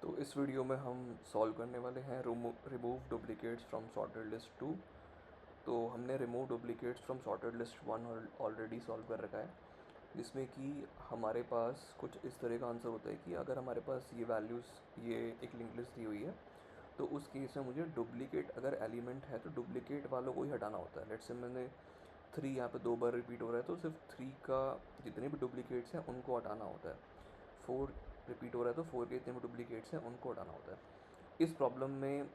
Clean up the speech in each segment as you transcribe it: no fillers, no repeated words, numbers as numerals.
तो इस वीडियो में हम सॉल्व करने वाले हैं remove duplicates from sorted list 2। तो हमने remove duplicates from sorted list 1 already solve कर रखा है, जिसमें कि हमारे पास कुछ इस तरह का आंसर होता है कि अगर हमारे पास ये वैल्यूज़, ये एक लिंक लिस्ट दी हुई है, तो उस केस में मुझे डुप्लीकेट अगर एलिमेंट है तो डुप्लीकेट वालों को ही हटाना होता है। लेट्स से मैंने 3 यहाँ पे 2 बार रिपीट हो रहा है, तो सिर्फ 3 का जितने भी डुप्लीकेट्स हैं उनको हटाना होता है। 4 रिपीट हो रहा है तो 4 के जितने भी डुप्लीकेट्स हैं उनको हटाना होता है। इस प्रॉब्लम में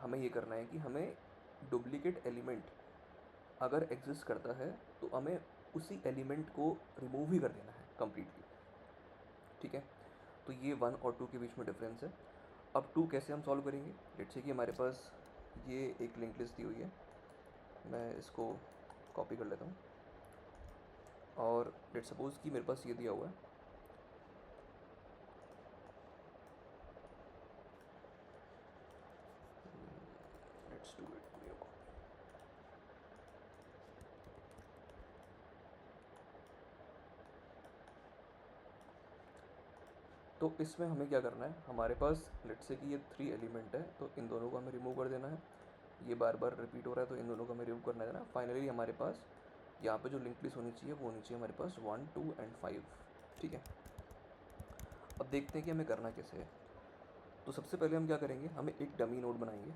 हमें ये करना है कि हमें डुप्लीकेट एलिमेंट अगर एग्जिस्ट करता है तो हमें उसी एलिमेंट को रिमूव ही कर देना है कम्प्लीटली। ठीक है, तो ये 1 और 2 के बीच में डिफरेंस है। अब 2 कैसे हम सॉल्व करेंगे? लेट्स से कि हमारे पास ये एक लिंक लिस्ट दी हुई है, मैं इसको कॉपी कर लेता हूँ और लेट्स सपोज कि मेरे पास ये दिया हुआ है। Let's do it new copy. तो इसमें हमें क्या करना है, हमारे पास लेट्स से कि ये 3 एलिमेंट है, तो इन दोनों को हमें रिमूव कर देना है। ये बार बार रिपीट हो रहा है तो इन दोनों को हमें रिमूव करना है ना। फाइनली हमारे पास यहाँ पे जो लिंक लिस्ट होनी चाहिए वो होनी चाहिए हमारे पास 1, 2 एंड 5। ठीक है, अब देखते हैं कि हमें करना कैसे है। तो सबसे पहले हम क्या करेंगे, हमें एक डमी नोड बनाएंगे।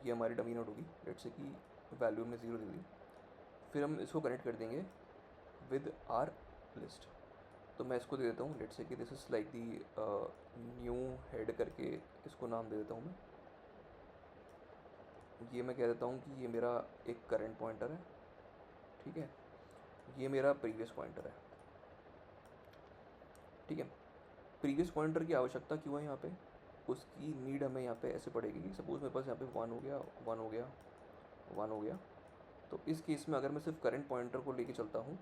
ये हमारी डमी नोड होगी। लेट्स से कि वैल्यू हमने 0 दे दी। फिर हम इसको कनेक्ट कर देंगे विद आर लिस्ट। तो मैं इसको दे देता हूँ, लेट्स से कि this is like the new head करके इसको नाम दे देता हूँ मैं। ये मैं कह देता हूँ कि ये मेरा एक करंट पॉइंटर है। ठीक है, ये मेरा प्रीवियस पॉइंटर है। ठीक है, प्रीवियस पॉइंटर की आवश्यकता क्यों है यहाँ पे? उसकी नीड हमें यहाँ पे ऐसे पड़ेगी कि सपोज़ मेरे पास यहाँ पे 1 हो गया, 1 हो गया, 1 हो गया। तो इस केस में अगर मैं सिर्फ करंट पॉइंटर को लेके चलता हूँ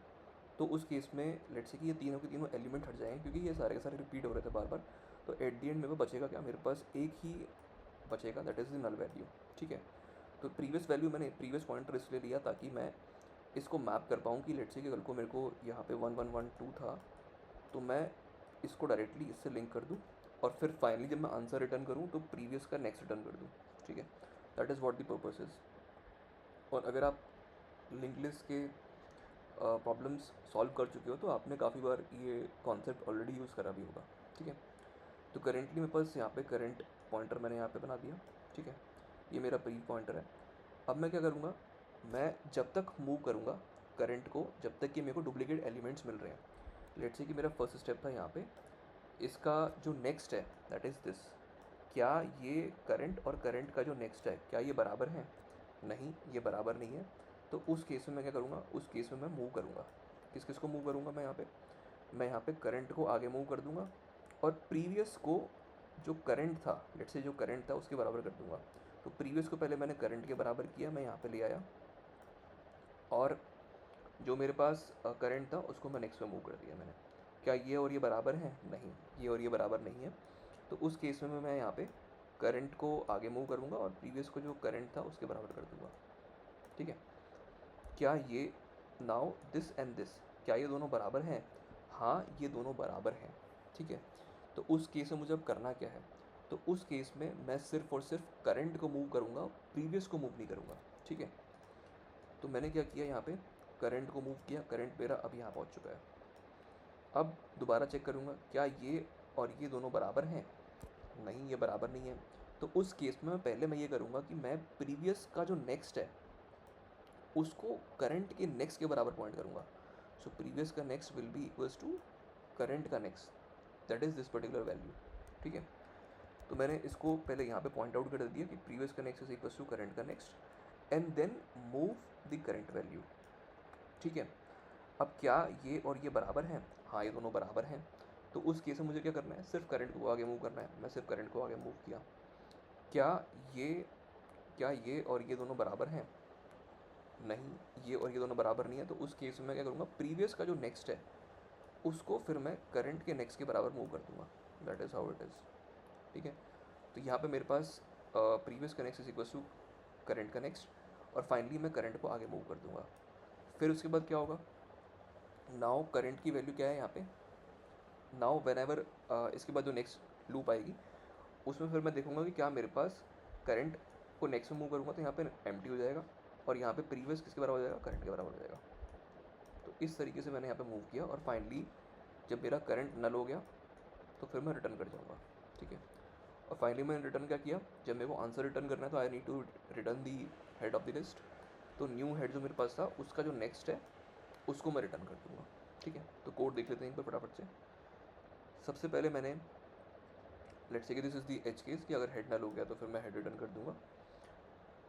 तो उस केस में लेट्स से कि ये तीनों के तीनों एलिमेंट हट जाएंगे, क्योंकि ये सारे के सारे रिपीट हो रहे थे बार बार। तो एट दी एंड मेरे को बचेगा क्या? मेरे पास एक ही बचेगा, that is the null value. ठीक है, तो प्रीवियस वैल्यू मैंने प्रीवियस पॉइंटर इसलिए लिया ताकि मैं इसको मैप कर पाऊँ कि लेट्स से कि कल को मेरे को यहाँ पे 1 1 1 2 था, तो मैं इसको डायरेक्टली इससे लिंक कर दूँ और फिर फाइनली जब मैं आंसर रिटर्न करूँ तो प्रीवियस का नेक्स्ट रिटर्न कर दूँ। ठीक है, that is what the purpose is. और अगर आप लिंक लिस्ट के प्रॉब्लम्स सॉल्व कर चुके हो तो आपने काफ़ी बार ये कॉन्सेप्ट ऑलरेडी यूज़ करा भी होगा। ठीक है, तो करेंटली मेरे पास यहाँ पे करंट पॉइंटर मैंने यहाँ पे बना दिया। ठीक है, ये मेरा प्री पॉइंटर है। अब मैं क्या करूँगा, मैं जब तक मूव करूँगा करंट को, जब तक कि मेरे को डुप्लीकेट एलिमेंट्स मिल रहे हैं। लेट्स से कि मेरा फर्स्ट स्टेप था यहाँ पे, इसका जो नेक्स्ट है दैट इज़ दिस। क्या ये करंट और करंट का जो नेक्स्ट है क्या ये बराबर है? नहीं, ये बराबर नहीं है। तो उस केस में मैं क्या करूँगा, उस केस में मैं मूव करूँगा। किस किस को मूव करूँगा मैं यहाँ पे? मैं यहाँ पे करंट को आगे मूव कर दूँगा और प्रीवियस को, जो करंट था, लेट्स से जो करंट था उसके बराबर कर दूँगा। तो प्रीवियस को पहले मैंने करंट के बराबर किया, मैं यहाँ पे ले आया, और जो मेरे पास करंट था उसको मैं नेक्स्ट में मूव कर दिया मैंने। क्या ये और ये बराबर हैं? नहीं, ये और ये बराबर नहीं है। तो उस केस में मैं यहाँ पे करंट को आगे मूव करूँगा और प्रीवियस को जो करंट था उसके बराबर कर दूँगा। ठीक है, क्या ये नाउ दिस एंड दिस, क्या ये दोनों बराबर हैं? हाँ, ये दोनों बराबर हैं। ठीक है, तो उस केस में मुझे अब करना क्या है? तो उस केस में मैं सिर्फ और सिर्फ करंट को मूव करूँगा, प्रीवियस को मूव नहीं करूँगा। ठीक है, तो मैंने क्या किया, यहाँ पे करंट को मूव किया, करंट मेरा अब यहाँ पहुँच चुका है। अब दोबारा चेक करूँगा क्या ये और ये दोनों बराबर हैं? नहीं, ये बराबर नहीं है। तो उस केस में पहले मैं ये करूँगा कि मैं प्रीवियस का जो नेक्स्ट है उसको करंट के नेक्स्ट के बराबर पॉइंट करूँगा। सो प्रीवियस का next will be equals to current का next, that is this particular value. ठीक है, तो मैंने इसको पहले यहाँ पे पॉइंट आउट कर दिया कि प्रीवियस का next is equals to current का next and then move the current value. ठीक है, अब क्या ये और ये बराबर हैं? हाँ, ये दोनों बराबर हैं। तो उस केस में मुझे क्या करना है, सिर्फ करंट को आगे मूव करना है। मैं सिर्फ करंट को आगे मूव किया। क्या ये क्या ये और ये दोनों बराबर हैं? नहीं, ये और ये दोनों बराबर नहीं है। तो उस केस में मैं क्या करूँगा, प्रीवियस का जो नेक्स्ट है उसको फिर मैं करंट के नेक्स्ट के बराबर मूव कर दूँगा। That is how it is. ठीक है, तो यहाँ पे मेरे पास प्रीवियस का next is equal to current का नेक्स्ट, और फाइनली मैं करंट को आगे मूव कर दूँगा। फिर उसके बाद क्या होगा, नाउ करंट की वैल्यू क्या है यहाँ पे, नाउ वेन एवर इसके बाद जो नेक्स्ट लूप आएगी उसमें फिर मैं देखूंगा कि क्या मेरे पास करंट को नेक्स्ट में मूव करूँगा तो यहाँ पे एम्प्टी हो जाएगा और यहाँ पे प्रीवियस किसके बराबर हो जाएगा, करंट के बराबर हो जाएगा। तो इस तरीके से मैंने यहाँ पे मूव किया और फाइनली जब मेरा करंट नल हो गया तो फिर मैं रिटर्न कर जाऊँगा, ठीक है। और फाइनली मैंने रिटर्न क्या किया, जब मेरे को आंसर रिटर्न करना है तो I need to return the head of the list. तो न्यू हेड जो मेरे पास था उसका जो नेक्स्ट है उसको मैं रिटर्न कर दूँगा, ठीक है। तो कोड देख लेते हैं एक बार फटाफट से। सबसे पहले मैंने लेट्स से कि this is the H case कि अगर हेड नल हो गया तो फिर मैं हेड रिटर्न कर दूँगा।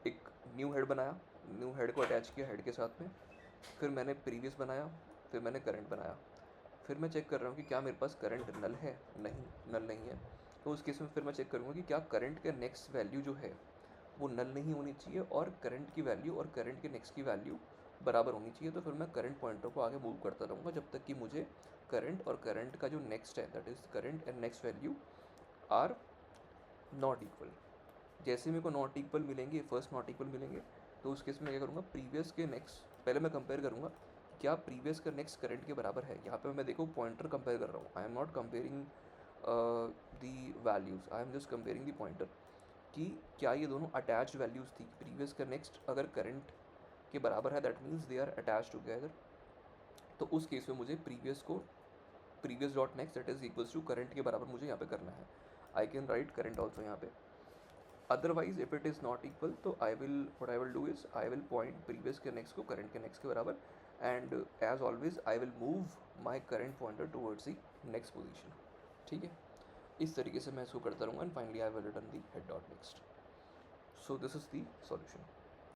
एक न्यू हेड बनाया, न्यू हेड को अटैच किया हेड के साथ में, फिर मैंने प्रीवियस बनाया, फिर मैंने करंट बनाया। फिर मैं चेक कर रहा हूँ कि क्या मेरे पास करंट नल है, नहीं नल नहीं है। तो उस केस में फिर मैं चेक करूँगा कि क्या करंट के नेक्स्ट वैल्यू जो है वो नल नहीं होनी चाहिए और करंट की वैल्यू और करंट के नेक्स्ट की वैल्यू बराबर होनी चाहिए। तो फिर मैं करंट पॉइंटर को आगे मूव करता रहूँगा जब तक कि मुझे करंट और करंट का जो नेक्स्ट है that is current and next value are not equal. जैसे मेरे को नॉट इक्वल मिलेंगे, फर्स्ट नॉट इक्वल मिलेंगे, तो उस केस में क्या करूँगा, प्रीवियस के नेक्स्ट पहले मैं कंपेयर करूँगा क्या प्रीवियस का नेक्स्ट करंट के बराबर है। यहाँ पे मैं देखो पॉइंटर कंपेयर कर रहा हूँ, I am not comparing the values, I am just comparing the pointer कि क्या ये दोनों अटैच्ड वैल्यूज़ थी। प्रीवियस का नेक्स्ट अगर करंट के बराबर है that means they are attach together. तो उस केस में मुझे प्रीवियस को previous dot next that is equals to current के बराबर मुझे यहाँ पे करना है। I can write current also यहाँ पे। Otherwise if it is not equal तो I will do is I will point previous के नेक्स्ट को करंट के नेक्स्ट के बराबर and as always I will move my current pointer towards the next position, ठीक है। इस तरीके से मैं इसको करता रहूँगा and finally I will return the head dot next. So this is the solution.